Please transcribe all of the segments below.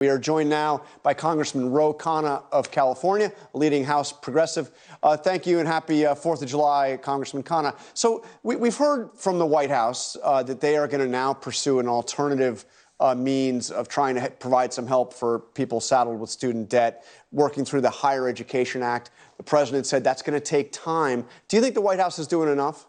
We are joined now by Congressman Khanna of California, a leading House progressive. Thank you and happy 4th of July, Congressman Khanna. So we've heard from the White House that they are going to now pursue an alternative means of trying to provide some help for people saddled with student debt, working through the Higher Education Act. The president said that's going to take time. Do you think the White House is doing enough?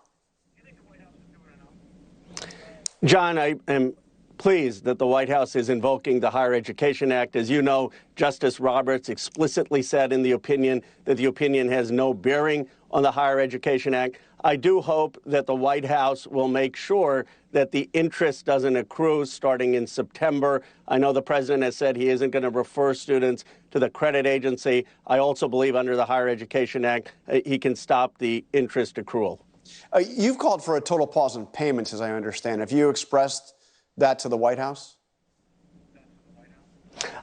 John, I am pleased that the White House is invoking the Higher Education Act. As you know, Justice Roberts explicitly said in the opinion that the opinion has no bearing on the Higher Education Act. I do hope that the White House will make sure that the interest doesn't accrue starting in September. I know the president has said he isn't going to refer students to the credit agency. I also believe under the Higher Education Act, he can stop the interest accrual. You've called for a total pause in payments, as I understand. Have you expressed that to the White House?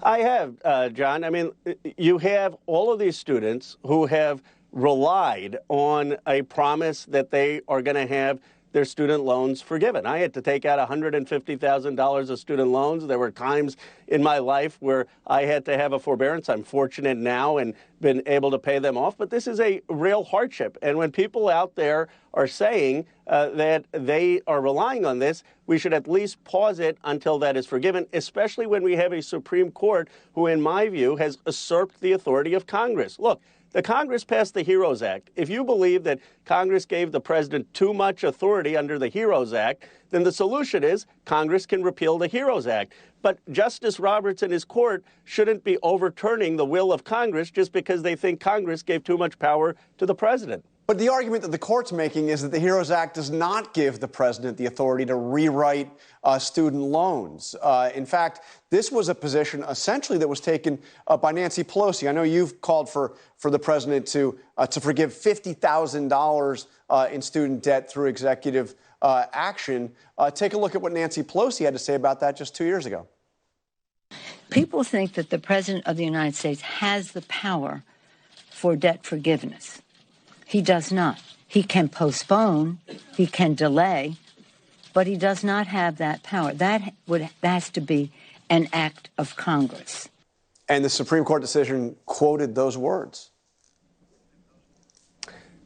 I have, John. I mean, you have all of these students who have relied on a promise that they are going to have their student loans forgiven. I had to take out $150,000 of student loans. There were times in my life where I had to have a forbearance. I'm fortunate now and been able to pay them off, but this is a real hardship. And when people out there are saying that they are relying on this, we should at least pause it until that is forgiven, especially when we have a Supreme Court who, in my view, has usurped the authority of Congress. Look, the Congress passed the HEROES Act. If you believe that Congress gave the president too much authority under the HEROES Act, then the solution is Congress can repeal the HEROES Act. But Justice Roberts and his court shouldn't be overturning the will of Congress just because they think Congress gave too much power to the president. But the argument that the court's making is that the HEROES Act does not give the president the authority to rewrite student loans. In fact, this was a position essentially that was taken by Nancy Pelosi. I know you've called for the president to forgive $50,000 in student debt through executive action. Take a look at what Nancy Pelosi had to say about that just 2 years ago. People think that the president of the United States has the power for debt forgiveness. He does not. He can postpone, he can delay, but he does not have that power. That has to be an act of Congress. And the Supreme Court decision quoted those words.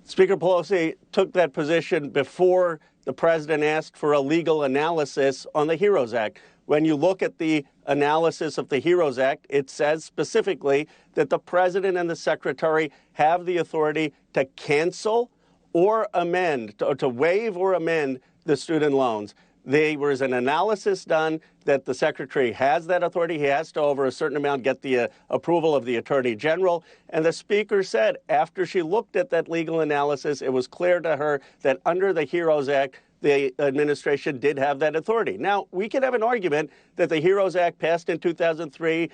Speaker Pelosi took that position before the president asked for a legal analysis on the HEROES Act. When you look at the analysis of the HEROES Act, it says specifically that the president and the secretary have the authority to cancel or amend, to waive or amend the student loans. There was an analysis done that the secretary has that authority. He has to, over a certain amount, get the approval of the attorney general. And the speaker said after she looked at that legal analysis, it was clear to her that under the HEROES Act, the administration did have that authority. Now, we can have an argument that the HEROES Act passed in 2003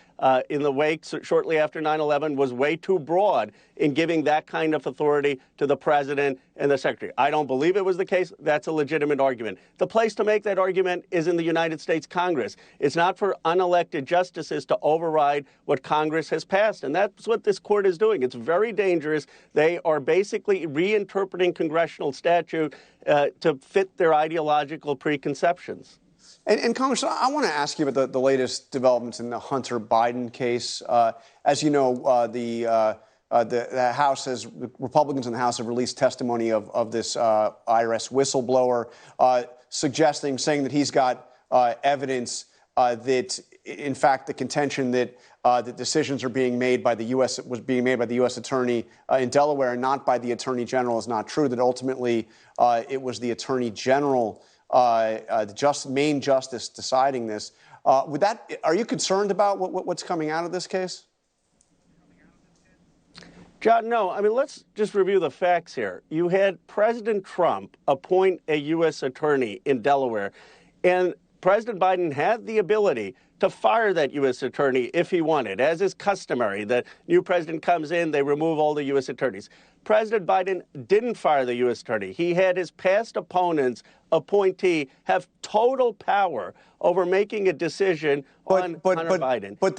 in the wake shortly after 9/11 was way too broad in giving that kind of authority to the president and the secretary. I don't believe it was the case. That's a legitimate argument. The place to make that argument is in the United States Congress. It's not for unelected justices to override what Congress has passed, and that's what this court is doing. It's very dangerous. They are basically reinterpreting congressional statute to fit their ideological preconceptions. And Congressman, I want to ask you about the latest developments in the Hunter Biden case. As you know, the House Republicans in the House have released testimony of this IRS whistleblower, saying that he's got evidence that, in fact, the contention that the decisions are being made by the U.S. was being made by the U.S. attorney in Delaware and not by the attorney general is not true. That ultimately it was the attorney general, the main justice, deciding this. Are you concerned about what's coming out of this case? John, no. I mean, let's just review the facts here. You had President Trump appoint a U.S. attorney in Delaware, and President Biden had the ability to fire that U.S. attorney if he wanted, as is customary. The new president comes in, they remove all the U.S. attorneys. President Biden didn't fire the U.S. attorney. He had his past opponent's appointee have total power over making a decision on Hunter Biden. But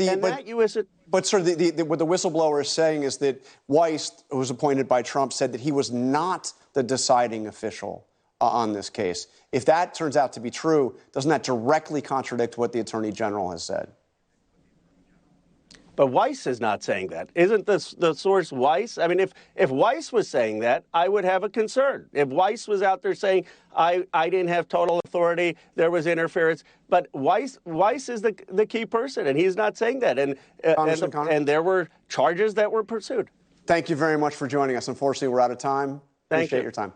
sir, what the whistleblower is saying is that Weiss, who was appointed by Trump, said that he was not the deciding official on this case. If that turns out to be true, doesn't that directly contradict what the Attorney General has said? But Weiss is not saying that. Isn't the source Weiss? I mean, if Weiss was saying that, I would have a concern. If Weiss was out there saying, I didn't have total authority, there was interference. But Weiss is the key person, and he's not saying that. And there were charges that were pursued. Thank you very much for joining us. Unfortunately, we're out of time. Appreciate your time.